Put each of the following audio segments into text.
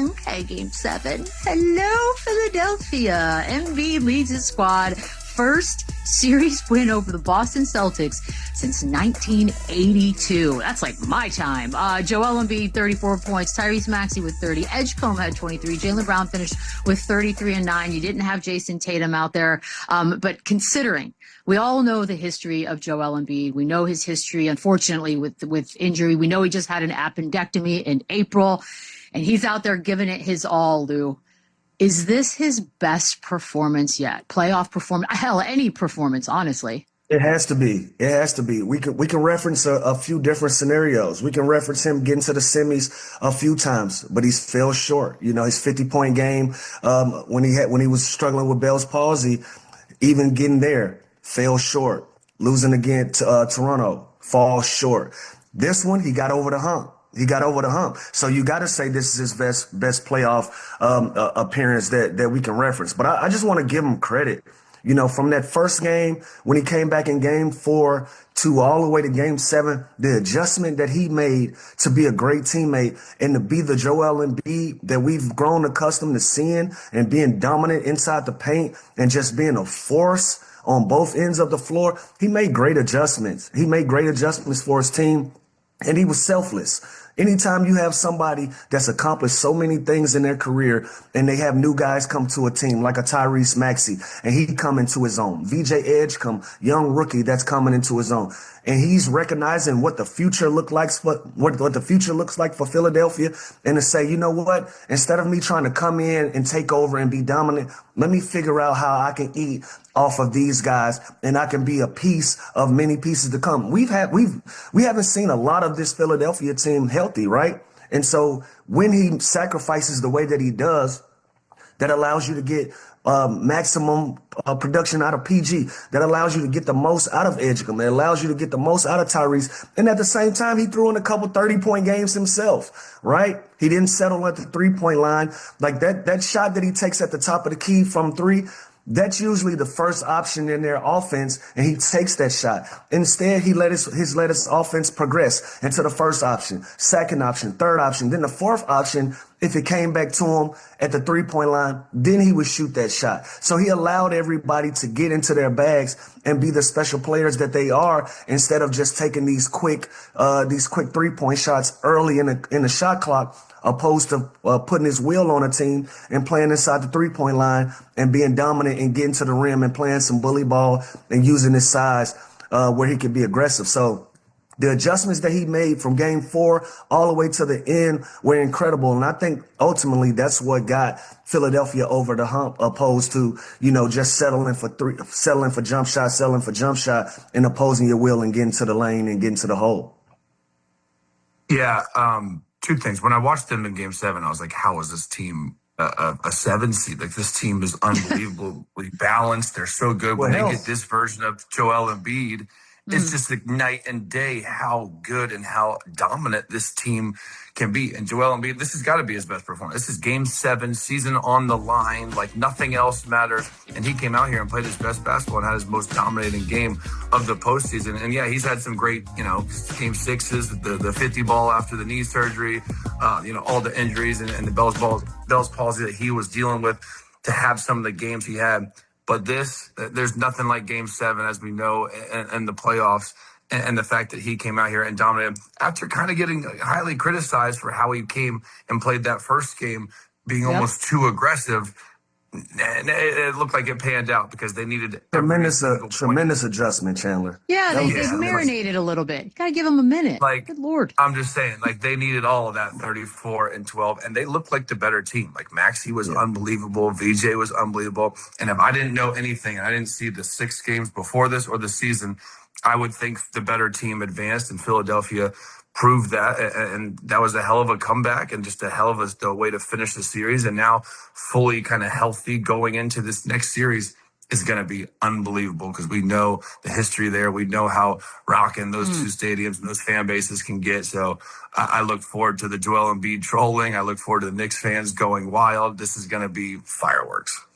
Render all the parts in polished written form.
Okay, game 7. Hello, Philadelphia. Embiid leads his squad. First series win over the Boston Celtics since 1982. That's like my time. Joel Embiid, 34 points. Tyrese Maxey with 30. Edgecombe had 23. Jaylen Brown finished with 33 and 9. You didn't have Jason Tatum out there. But considering we all know the history of Joel Embiid, we know his history, unfortunately, with injury. We know he just had an appendectomy in April, and he's out there giving it his all, Lou. Is this his best performance yet? Playoff performance? Hell, any performance, honestly. It has to be. It has to be. We can reference a few different scenarios. We can reference him getting to the semis a few times, but he's fell short. You know, his 50-point game when he was struggling with Bell's palsy, even getting there, fell short. Losing again to Toronto, fall short. This one, he got over the hump. So you got to say this is his best playoff appearance that we can reference. But I just want to give him credit. You know, from that first game, when he came back in game 4 to all the way to game 7, the adjustment that he made to be a great teammate and to be the Joel Embiid that we've grown accustomed to seeing and being dominant inside the paint and just being a force on both ends of the floor. He made great adjustments. He made great adjustments for his team, and he was selfless. Anytime you have somebody that's accomplished so many things in their career and they have new guys come to a team like a Tyrese Maxey and he come into his own, VJ Edgecombe, young rookie that's coming into his own, and he's recognizing what the future looks like for Philadelphia, and to say, you know what, instead of me trying to come in and take over and be dominant, let me figure out how I can eat off of these guys and I can be a piece of many pieces to come. We haven't seen a lot of this Philadelphia team healthy, right? And so when he sacrifices the way that he does, that allows you to get maximum production out of PG, that allows you to get the most out of Edgecombe, it allows you to get the most out of Tyrese. And at the same time, he threw in a couple 30-point games himself, right? He didn't settle at the 3-point line. Like that shot that he takes at the top of the key from 3, that's usually the first option in their offense, and he takes that shot. Instead, he let his offense progress into the first option, second option, third option, then the fourth option. If it came back to him at the 3-point line, then he would shoot that shot. So he allowed everybody to get into their bags and be the special players that they are, instead of just taking these quick 3-point shots early in the shot clock, opposed to putting his wheel on a team and playing inside the 3-point line and being dominant and getting to the rim and playing some bully ball and using his size where he could be aggressive. So the adjustments that he made from game 4 all the way to the end were incredible. And I think ultimately that's what got Philadelphia over the hump, opposed to, you know, just settling for jump shot and opposing your will and getting to the lane and getting to the hole. Yeah. 2 things. When I watched them in game 7, I was like, how is this team a 7 seed? Like, this team is unbelievably balanced. They're so good. When they get this version of Joel Embiid, it's just like night and day how good and how dominant this team can be. And Joel Embiid, this has got to be his best performance. This is game 7, season on the line, like nothing else matters. And he came out here and played his best basketball and had his most dominating game of the postseason. And yeah, he's had some great, you know, game 6s, the 50 ball after the knee surgery, you know, all the injuries and the Bell's palsy that he was dealing with, to have some of the games he had. But there's nothing like game 7, as we know, and the playoffs, and the fact that he came out here and dominated after kind of getting highly criticized for how he came and played that first game, being almost too aggressive. And it looked like it panned out because they needed tremendous adjustment, Chandler. Yeah, they marinated a little bit. Got to give them a minute. Like, good Lord. I'm just saying, like, they needed all of that 34 and 12, and they looked like the better team. Like, Maxey was unbelievable. VJ was unbelievable. And if I didn't know anything, and I didn't see the 6 games before this or the season, I would think the better team advanced, and Philadelphia proved that, and that was a hell of a comeback and just a hell of a way to finish the series. And now fully kind of healthy going into this next series is going to be unbelievable, because we know the history there. We know how rocking those 2 stadiums and those fan bases can get. So I look forward to the Joel Embiid trolling. I look forward to the Knicks fans going wild. This is going to be fireworks.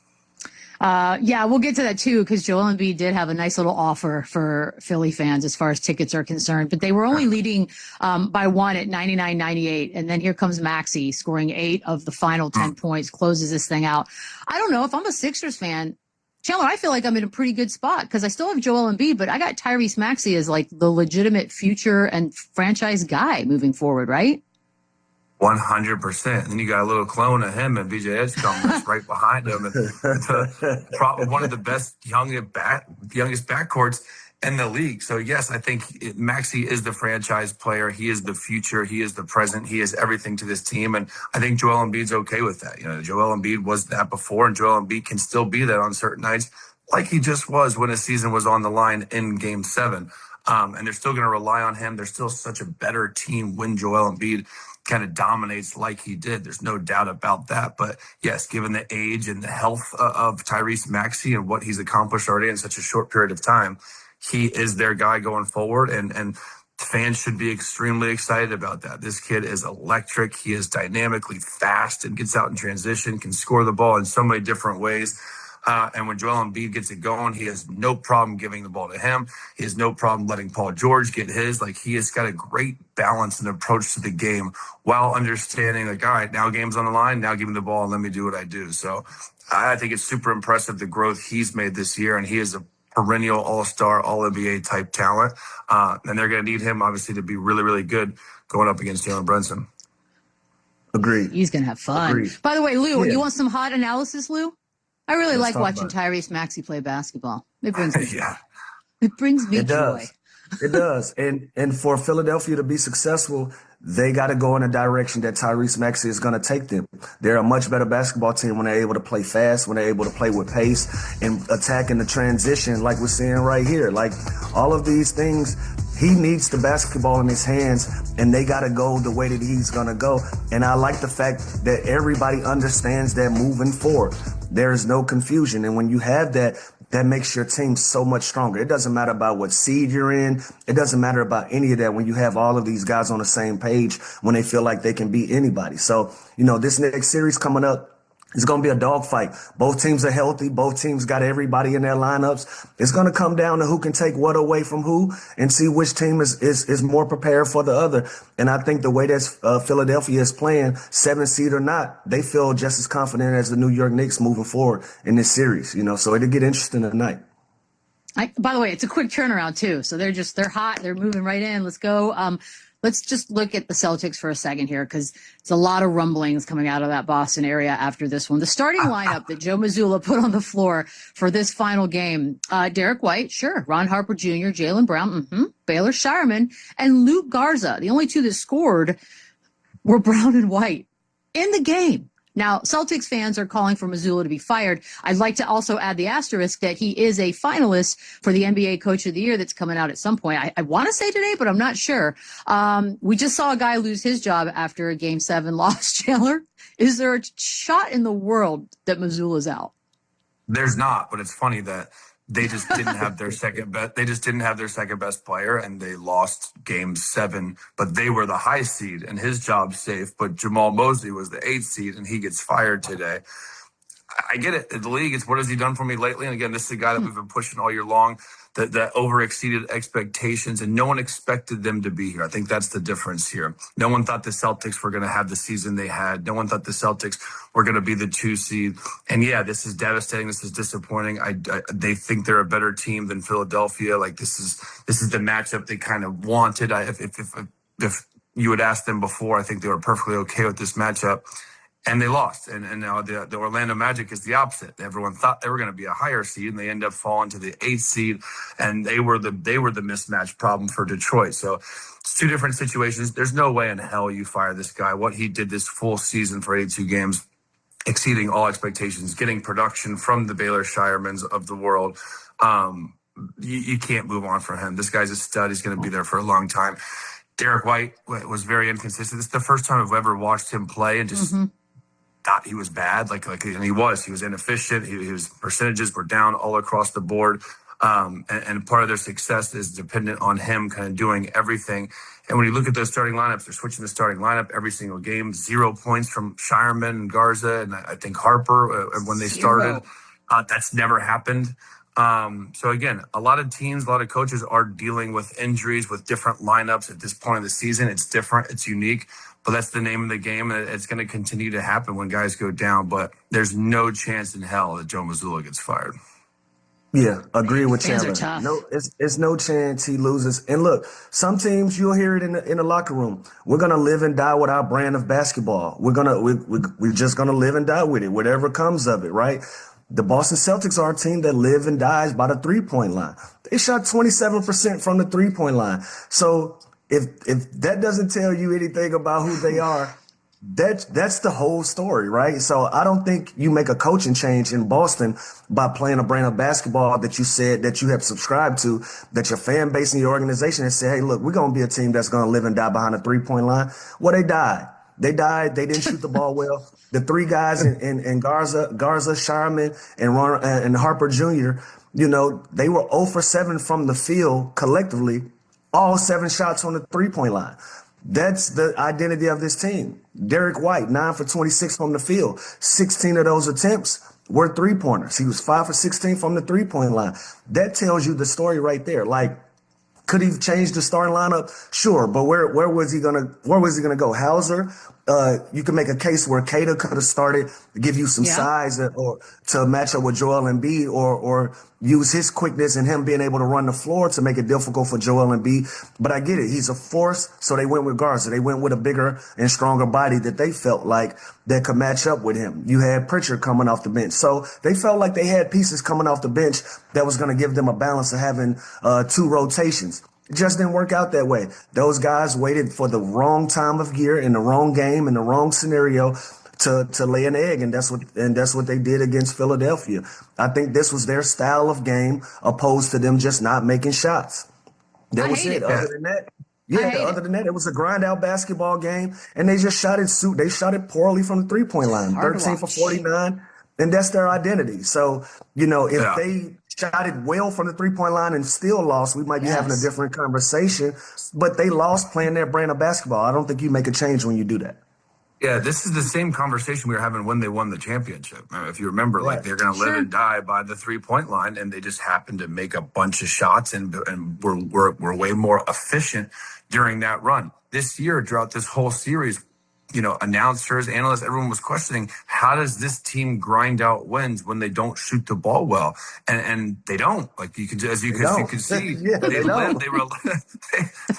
Yeah, we'll get to that too, because Joel Embiid did have a nice little offer for Philly fans as far as tickets are concerned, but they were only leading by one at 99-98. And then here comes Maxey scoring 8 of the final 10 points, closes this thing out. I don't know if I'm a Sixers fan. Chandler, I feel like I'm in a pretty good spot because I still have Joel Embiid, but I got Tyrese Maxey as like the legitimate future and franchise guy moving forward, right? 100%. And then you got a little clone of him and BJ Edgecombe that's right behind him. And probably one of the best youngest backcourts in the league. So, yes, I think Maxey is the franchise player. He is the future. He is the present. He is everything to this team. And I think Joel Embiid's okay with that. You know, Joel Embiid was that before, and Joel Embiid can still be that on certain nights, like he just was when his season was on the line in Game 7. And they're still going to rely on him. They're still such a better team when Joel Embiid kind of dominates like he did. There's no doubt about that. But yes, given the age and the health of Tyrese Maxey and what he's accomplished already in such a short period of time, he is their guy going forward. And fans should be extremely excited about that. This kid is electric. He is dynamically fast and gets out in transition, can score the ball in so many different ways. And when Joel Embiid gets it going, he has no problem giving the ball to him. He has no problem letting Paul George get his. Like, he has got a great balance and approach to the game while understanding, like, all right, now game's on the line. Now give me the ball and let me do what I do. So I think it's super impressive the growth he's made this year. And he is a perennial all-star, all-NBA type talent. And they're going to need him, obviously, to be really, really good going up against Jalen Brunson. Agreed. He's going to have fun. Agreed. By the way, Lou, you want some hot analysis, Lou? I really Let's like watching Tyrese Maxey play basketball. It brings me Yeah. It brings me It joy. does. It does. And for Philadelphia to be successful, they got to go in a direction that Tyrese Maxey is going to take them. They're a much better basketball team when they're able to play fast, when they're able to play with pace and attack in the transition like we're seeing right here. Like, all of these things, he needs the basketball in his hands, and they got to go the way that he's going to go. And I like the fact that everybody understands that moving forward. There is no confusion. And when you have that, that makes your team so much stronger. It doesn't matter about what seed you're in. It doesn't matter about any of that when you have all of these guys on the same page, when they feel like they can beat anybody. So, this next series coming up, it's going to be a dogfight. Both teams are healthy. Both teams got everybody in their lineups. It's going to come down to who can take what away from who and see which team is more prepared for the other. And I think the way that Philadelphia is playing, 7 seed or not, they feel just as confident as the New York Knicks moving forward in this series. So it'll get interesting tonight. By the way, it's a quick turnaround too. So they're hot. They're moving right in. Let's go. Let's just look at the Celtics for a second here, because it's a lot of rumblings coming out of that Boston area after this one. The starting lineup that Joe Mazzulla put on the floor for this final game, Derek White, sure, Ron Harper Jr., Jaylen Brown, Baylor Shireman, and Luke Garza. The only two that scored were Brown and White in the game. Now, Celtics fans are calling for Mazzulla to be fired. I'd like to also add the asterisk that he is a finalist for the NBA Coach of the Year that's coming out at some point. I want to say today, but I'm not sure. We just saw a guy lose his job after a Game 7 loss. Chandler, is there a shot in the world that Mazzulla's out? There's not, but it's funny that they just didn't have their second best. They just didn't have their second best player, and they lost Game 7. But they were the high seed, and his job's safe. But Jamal Mosley was the 8th seed, and he gets fired today. I get it. The league, it's what has he done for me lately? And again, this is a guy that we've been pushing all year long, that over-exceeded expectations, and no one expected them to be here. I think that's the difference here. No one thought the Celtics were going to have the season they had. No one thought the Celtics were going to be the 2 seed. And yeah, this is devastating. This is disappointing. They think they're a better team than Philadelphia. Like, this is the matchup they kind of wanted. If you had asked them before, I think they were perfectly okay with this matchup. And they lost. And now the Orlando Magic is the opposite. Everyone thought they were going to be a higher seed, and they end up falling to the 8th seed. And they were the mismatch problem for Detroit. So it's two different situations. There's no way in hell you fire this guy. What he did this full season for 82 games, exceeding all expectations, getting production from the Baylor Shiremans of the world. You can't move on from him. This guy's a stud. He's going to be there for a long time. Derek White was very inconsistent. This is the first time I've ever watched him play and just thought he was bad. And he was inefficient. His percentages were down all across the board. And part of their success is dependent on him kind of doing everything. And when you look at those starting lineups, they're switching the starting lineup every single game. 0 points from Shireman and Garza, and I think Harper when they started. That's never happened. So again, a lot of teams, a lot of coaches are dealing with injuries with different lineups at this point of the season. It's different, it's unique, but that's the name of the game, and it's going to continue to happen when guys go down. But there's no chance in hell that Joe Mazzulla gets fired. Yeah, agree with Fans Chandler. are tough. No, it's no chance he loses. And look, some teams you'll hear it in the locker room. We're gonna live and die with our brand of basketball. We're just gonna live and die with it, whatever comes of it, right? The Boston Celtics are a team that live and dies by the 3-point line. They shot 27% from the 3-point line. So if that doesn't tell you anything about who they are, that's the whole story, right? So I don't think you make a coaching change in Boston by playing a brand of basketball that you said that you have subscribed to, that your fan base and your organization has said, hey, look, we're going to be a team that's going to live and die behind a 3-point line. Well, they died. They died. They didn't shoot the ball well. The three guys in Garza, Shireman, and Harper Jr., they were 0 for 7 from the field collectively, all 7 shots on the 3-point line. That's the identity of this team. Derek White, 9 for 26 from the field. 16 of those attempts were 3-pointers. He was 5 for 16 from the 3-point line. That tells you the story right there. Like, could he change the starting lineup? Sure, but where was he gonna go? Hauser? You can make a case where Cater could have started to give you some size or to match up with Joel Embiid or use his quickness and him being able to run the floor to make it difficult for Joel Embiid. But I get it. He's a force, so they went with Garza. They went with a bigger and stronger body that they felt like that could match up with him. You had Pritchard coming off the bench. So they felt like they had pieces coming off the bench that was going to give them a balance of having 2 rotations. It just didn't work out that way. Those guys waited for the wrong time of year in the wrong game in the wrong scenario to lay an egg, and that's what they did against Philadelphia. I think this was their style of game opposed to them just not making shots. That was it. Other than that, it was a grind out basketball game, and they just shot it poorly from the 3-point line. 13 for 49, and that's their identity. So, if they shot it well from the 3-point line and still lost, we might be having a different conversation. But they lost playing their brand of basketball. I don't think you make a change when you do that. Yeah, this is the same conversation we were having when they won the championship. If you remember, like they're going to live and die by the 3-point line, and they just happened to make a bunch of shots and were way more efficient during that run. This year, throughout this whole series, announcers, analysts, everyone was questioning, how does this team grind out wins when they don't shoot the ball well? And they don't. Like you can see, they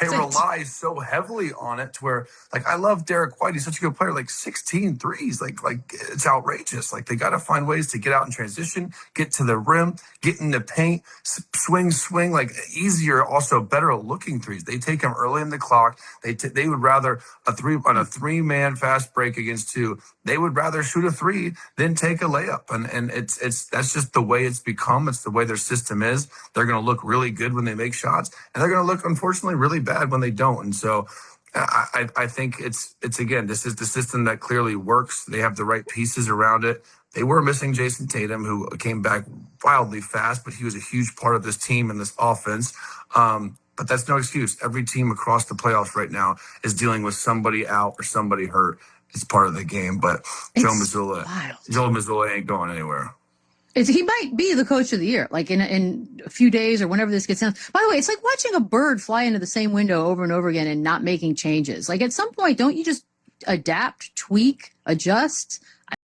rely so heavily on it to where, like, I love Derek White. He's such a good player, like 16 threes. Like it's outrageous. Like they got to find ways to get out in transition, get to the rim, get in the paint, swing, like easier, also better looking threes. They take them early in the clock. They would rather a 3-man fast break against 2. They would rather shoot a 3 than take a layup. And that's just the way it's become. It's the way their system is. They're going to look really good when they make shots, and they're going to look, unfortunately, really bad when they don't. And so I think it's again, this is the system that clearly works. They have the right pieces around it. They were missing Jason Tatum, who came back wildly fast, but he was a huge part of this team and this offense. But that's no excuse. Every team across the playoffs right now is dealing with somebody out or somebody hurt. It's part of the game. But Joe Mazzulla ain't going anywhere. He might be the coach of the year, like in a few days or whenever this gets done. By the way, it's like watching a bird fly into the same window over and over again and not making changes. Like at some point, don't you just adapt, tweak, adjust?